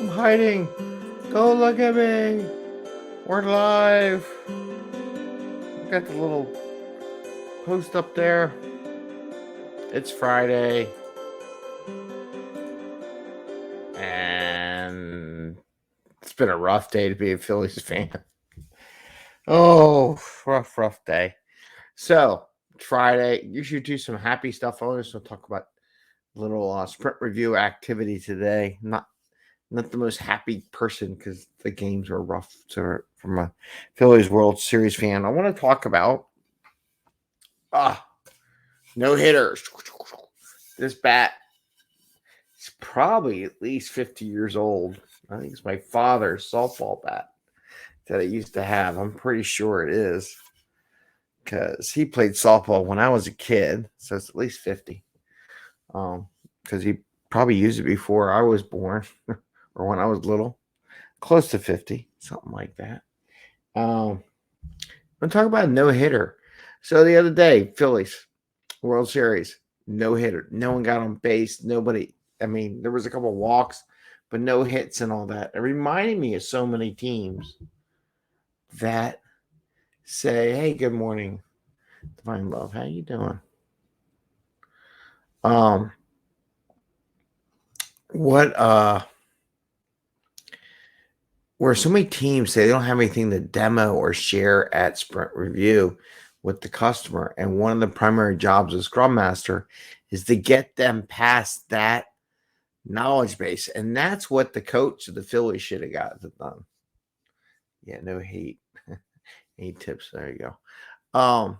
I'm hiding. Go look at me. We're live. Got the little post up there. It's Friday. And it's been a rough day to be a Phillies fan. Oh, rough day. So, Friday. You should do some happy stuff. I want to talk about a little sprint review activity today. Not the most happy person because the games are rough. So from a Phillies World Series fan, I want to talk about no hitters. This bat is probably at least 50 years old. I think it's my father's softball bat that I used to have. I'm pretty sure it is because he played softball when I was a kid, so it's at least 50. Because he probably used it before I was born or when I was little, close to 50, something like that. I'm talking about a no hitter. So the other day, Phillies World Series, no hitter. No one got on base. Nobody. I mean, there was a couple of walks, but no hits and all that. It reminded me of so many teams that say, "Hey, good morning, Divine Love. How you doing?" Um, what where so many teams say they don't have anything to demo or share at sprint review with the customer, and one of the primary jobs of Scrum Master is to get them past that knowledge base, and that's what the coach of the Phillies should have got done. Yeah, no hate, hate tips. There you go.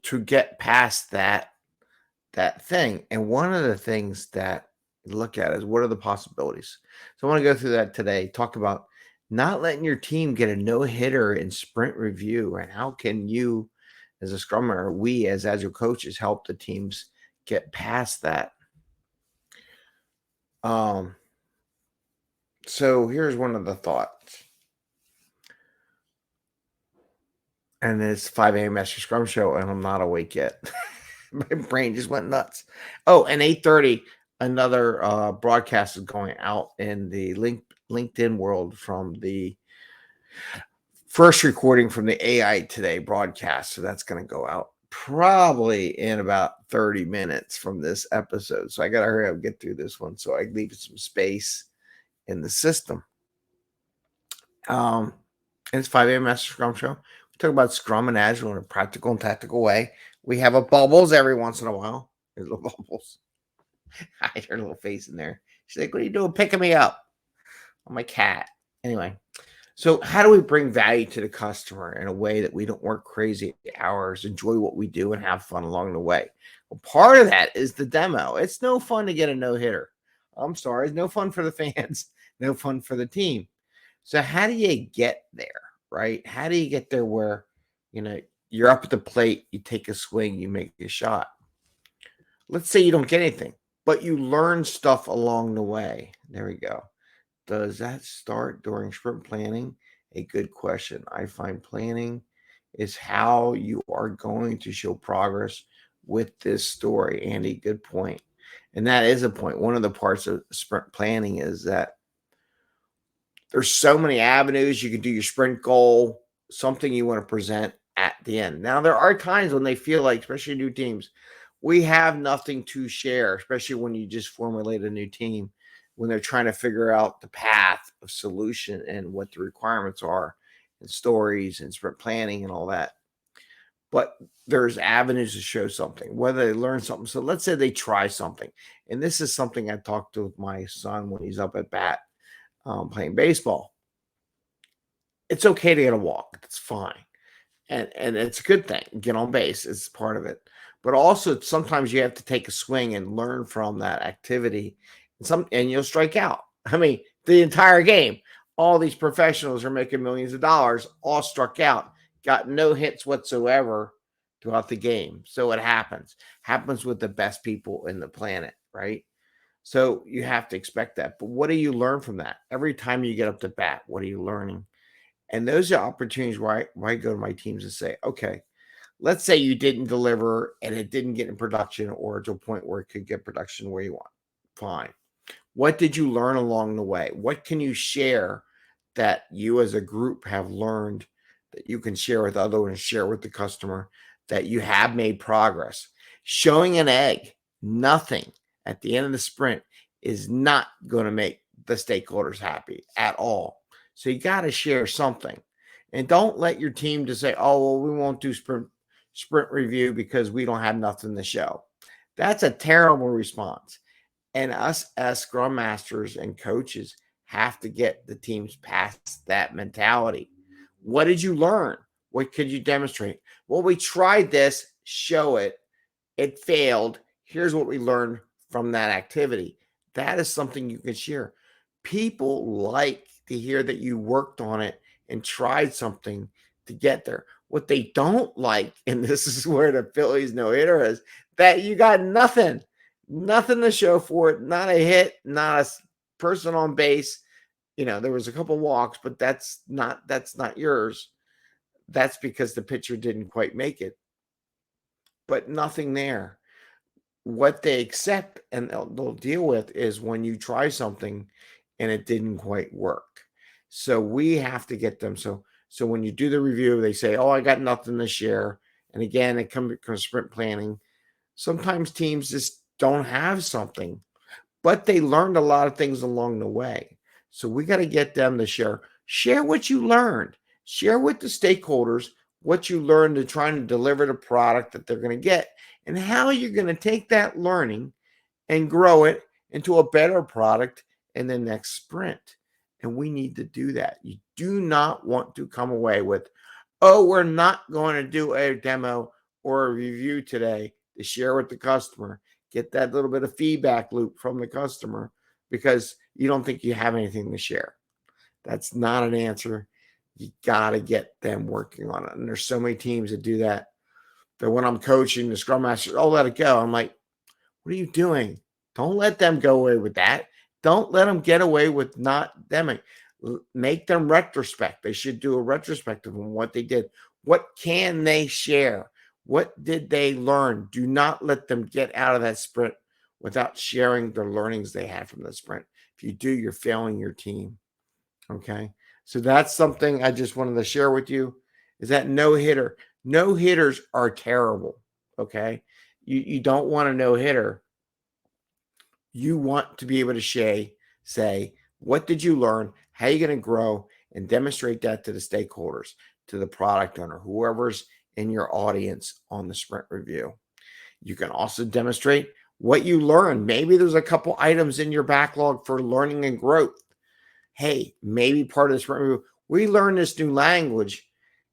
To get past that thing, and one of the things that you look at is what are the possibilities. So I want to go through that today. Talk about not letting your team get a no hitter in sprint review, and how can you, as a scrummer, we as agile coaches, help the teams get past that. Um, so here's one of the thoughts. And it's 5 a.m. Mester Scrum Show, and I'm not awake yet. My brain just went nuts. Oh, and 8:30, another broadcast is going out in the LinkedIn world from the first recording from the AI Today broadcast. So that's going to go out probably in about 30 minutes from this episode. So I got to hurry up and get through this one so I leave some space in the system. It's 5 a.m. Master Scrum Show. We talk about Scrum and Agile in a practical and tactical way. We have a bubbles every once in a while. There's little bubbles. Hide her little face in there. She's like, "What are you doing? Picking me up." I'm my cat. Anyway, so how do we bring value to the customer in a way that we don't work crazy hours, enjoy what we do, and have fun along the way? Well, part of that is the demo. It's no fun to get a no hitter. I'm sorry. It's no fun for the fans, no fun for the team. So how do you get there, right? How do you get there where, you're up at the plate, you take a swing, you make a shot. Let's say you don't get anything, but you learn stuff along the way. There we go. Does that start during sprint planning? A good question. I find planning is how you are going to show progress with this story. Andy, good point. And that is a point. One of the parts of sprint planning is that there's so many avenues. You can do your sprint goal, something you want to present at the end. Now, there are times when they feel like, especially new teams, we have nothing to share, especially when you just formulate a new team, when they're trying to figure out the path of solution and what the requirements are and stories and sprint planning and all that. But there's avenues to show something, whether they learn something. So let's say they try something. And this is something I talked to with my son when he's up at bat playing baseball. It's okay to get a walk. It's fine. And it's a good thing. Get on base. It's part of it. But also sometimes you have to take a swing and learn from that activity. And you'll strike out. I mean, the entire game, all these professionals are making millions of dollars, all struck out, got no hits whatsoever throughout the game. So it happens with the best people in the planet, right? So you have to expect that. But what do you learn from that? Every time you get up to bat, what are you learning? And those are opportunities where I go to my teams and say, okay, let's say you didn't deliver and it didn't get in production or to a point where it could get production where you want. Fine. What did you learn along the way? What can you share that you as a group have learned that you can share with others and share with the customer that you have made progress? Showing an egg, nothing at the end of the sprint is not going to make the stakeholders happy at all. So you got to share something. And don't let your team just say, oh, well, we won't do sprint review because we don't have nothing to show. That's a terrible response. And us as Scrum Masters and coaches have to get the teams past that mentality. What did you learn? What could you demonstrate? Well, we tried this, show it. It failed. Here's what we learned from that activity. That is something you can share. People like to hear that you worked on it and tried something to get there. What they don't like, and this is where the Phillies no-hitter is, that you got nothing to show for it, not a hit, not a person on base. There was a couple walks, but that's not yours. That's because the pitcher didn't quite make it. But nothing there. What they accept and they'll deal with is when you try something and it didn't quite work. So we have to get them. So when you do the review, they say, oh, I got nothing to share. And again, it comes sprint planning. Sometimes teams just don't have something, but they learned a lot of things along the way. So we got to get them to share what you learned, share with the stakeholders what you learned to trying to deliver the product that they're going to get and how you're going to take that learning and grow it into a better product in the next sprint. And we need to do that. You do not want to come away with, oh, we're not going to do a demo or a review today to share with the customer. Get that little bit of feedback loop from the customer because you don't think you have anything to share. That's not an answer. You got to get them working on it. And there's so many teams that do that. But when I'm coaching the Scrum Masters, oh, let it go. I'm like, what are you doing? Don't let them go away with that. Don't let them get away with not demming. Make them retrospect. They should do a retrospective on what they did. What can they share? What did they learn? Do not let them get out of that sprint without sharing the learnings they had from the sprint. If you do, you're failing your team. Okay. So that's something I just wanted to share with you is that no-hitter. No-hitters are terrible. Okay. You don't want a no-hitter. You want to be able to say, what did you learn? How are you going to grow and demonstrate that to the stakeholders, to the product owner, whoever's in your audience on the sprint review. You can also demonstrate what you learned. Maybe there's a couple items in your backlog for learning and growth. Hey, maybe part of the sprint review, we learned this new language.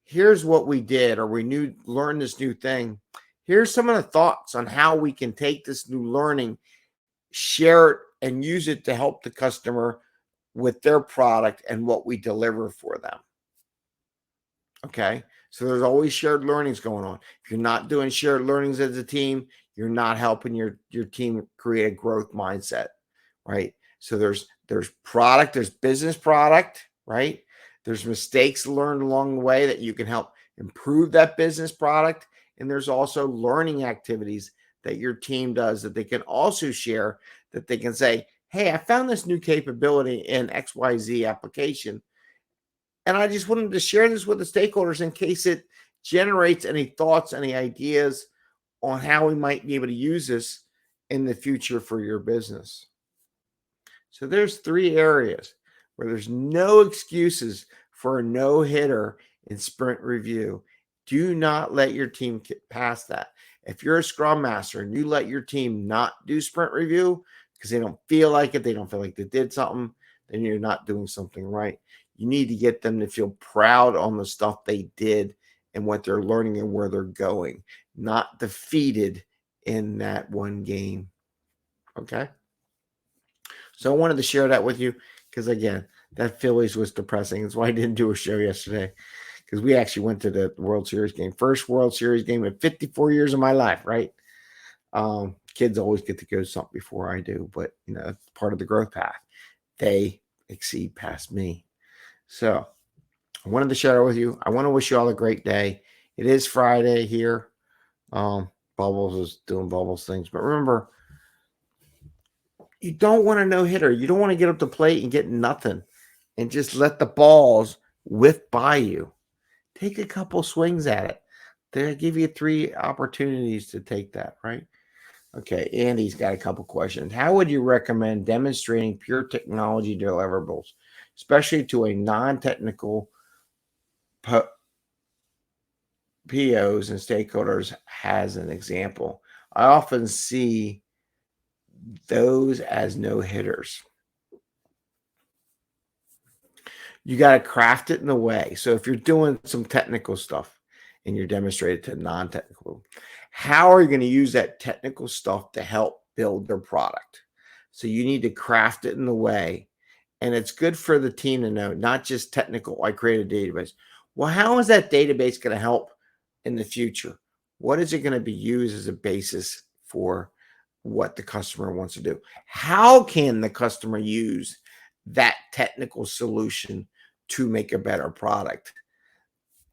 Here's what we did, or we learned this new thing. Here's some of the thoughts on how we can take this new learning, share it, and use it to help the customer with their product and what we deliver for them. Okay. So there's always shared learnings going on. If you're not doing shared learnings as a team, you're not helping your team create a growth mindset, right? So there's product, there's business product, right? There's mistakes learned along the way that you can help improve that business product. And there's also learning activities that your team does that they can also share, that they can say, hey, I found this new capability in XYZ application. And I just wanted to share this with the stakeholders in case it generates any thoughts, any ideas on how we might be able to use this in the future for your business. So there's 3 areas where there's no excuses for a no-hitter in sprint review. Do not let your team get past that. If you're a Scrum Master and you let your team not do sprint review because they don't feel like it, they don't feel like they did something, then you're not doing something right. You need to get them to feel proud on the stuff they did and what they're learning and where they're going, not defeated in that one game. Okay. So I wanted to share that with you because, again, that Phillies was depressing. That's why I didn't do a show yesterday, because we actually went to the World Series game. First World Series game in 54 years of my life, right? Kids always get to go to something before I do, but, it's part of the growth path. They exceed past me. So I wanted to share it with you. I want to wish you all a great day. It is Friday here. Bubbles is doing Bubbles things. But remember, You don't want a no hitter. You don't want to get up the plate and get nothing and just let the balls whiff by you. Take a couple swings at it. They'll give you 3 opportunities to take that, right? Okay, Andy's got a couple questions. How would you recommend demonstrating pure technology deliverables, especially to a non-technical POs and stakeholders as an example? I often see those as no hitters. You got to craft it in a way. So if you're doing some technical stuff and you're demonstrating to non-technical, how are you going to use that technical stuff to help build their product? So you need to craft it in a way, and it's good for the team to know, not just technical. I create a database. Well, how is that database going to help in the future? What is it going to be used as a basis for what the customer wants to do? How can the customer use that technical solution to make a better product?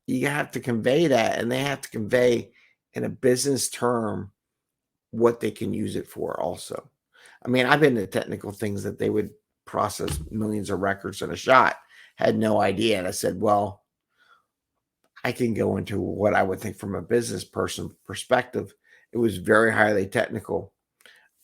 You have to convey that, and they have to convey in a business term what they can use it for also. I mean, I've been to technical things that they would process millions of records in a shot, had no idea. And I said, well, I can go into what I would think from a business person perspective. It was very highly technical.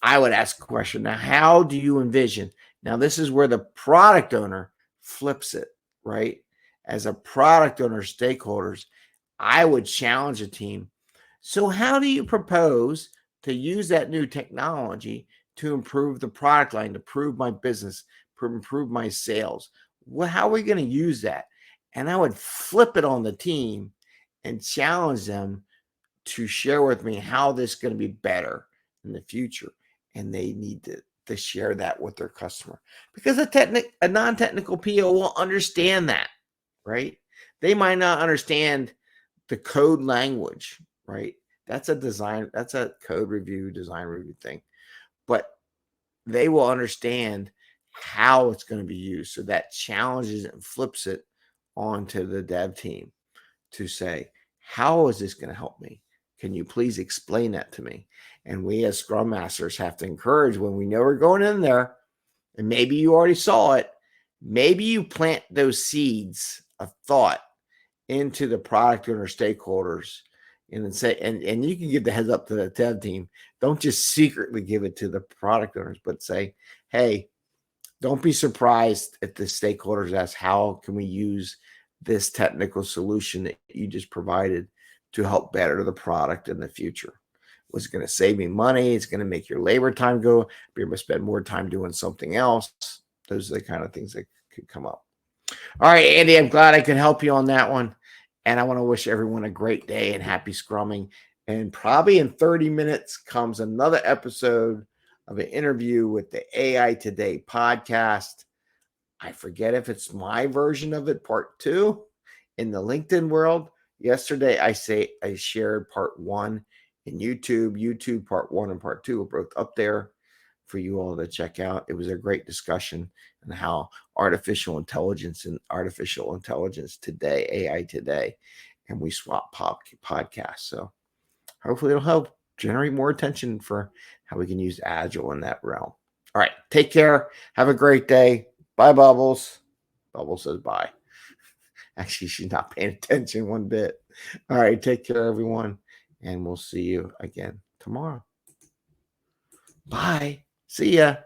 I would ask a question. Now, how do you envision? Now, this is where the product owner flips it, right? As a product owner, stakeholders, I would challenge a team. So, how do you propose to use that new technology to improve the product line, to improve my business, improve my sales? Well, how are we going to use that? And I would flip it on the team and challenge them to share with me how this is going to be better in the future. And they need to share that with their customer, because a non-technical PO will understand that, right? They might not understand the code language, right? That's a code review, design review thing, but they will understand how it's going to be used. So that challenges and flips it onto the dev team to say, how is this going to help me? Can you please explain that to me? And we as Scrum Masters have to encourage, when we know we're going in there, and maybe you already saw it, maybe you plant those seeds of thought into the product owner stakeholders, and then say, and you can give the heads up to the dev team. Don't just secretly give it to the product owners, but say, hey, don't be surprised if the stakeholders ask, how can we use this technical solution that you just provided to help better the product in the future? Was it going to save me money? It's going to make your labor time go. Be able to spend more time doing something else. Those are the kind of things that could come up. All right, Andy, I'm glad I could help you on that one. And I want to wish everyone a great day and happy scrumming. And probably in 30 minutes comes another episode of an interview with the AI Today podcast. I forget if it's my version of it, part 2 in the LinkedIn world. Yesterday, I shared part 1 in YouTube. YouTube part 1 and part 2 are both up there for you all to check out. It was a great discussion on how artificial intelligence today, AI today, and we swap podcasts. So hopefully it'll help generate more attention for how we can use Agile in that realm. All right, take care. Have a great day. Bye, Bubbles. Bubbles says bye. Actually, she's not paying attention one bit. All right, take care, everyone, and we'll see you again tomorrow. Bye. See ya.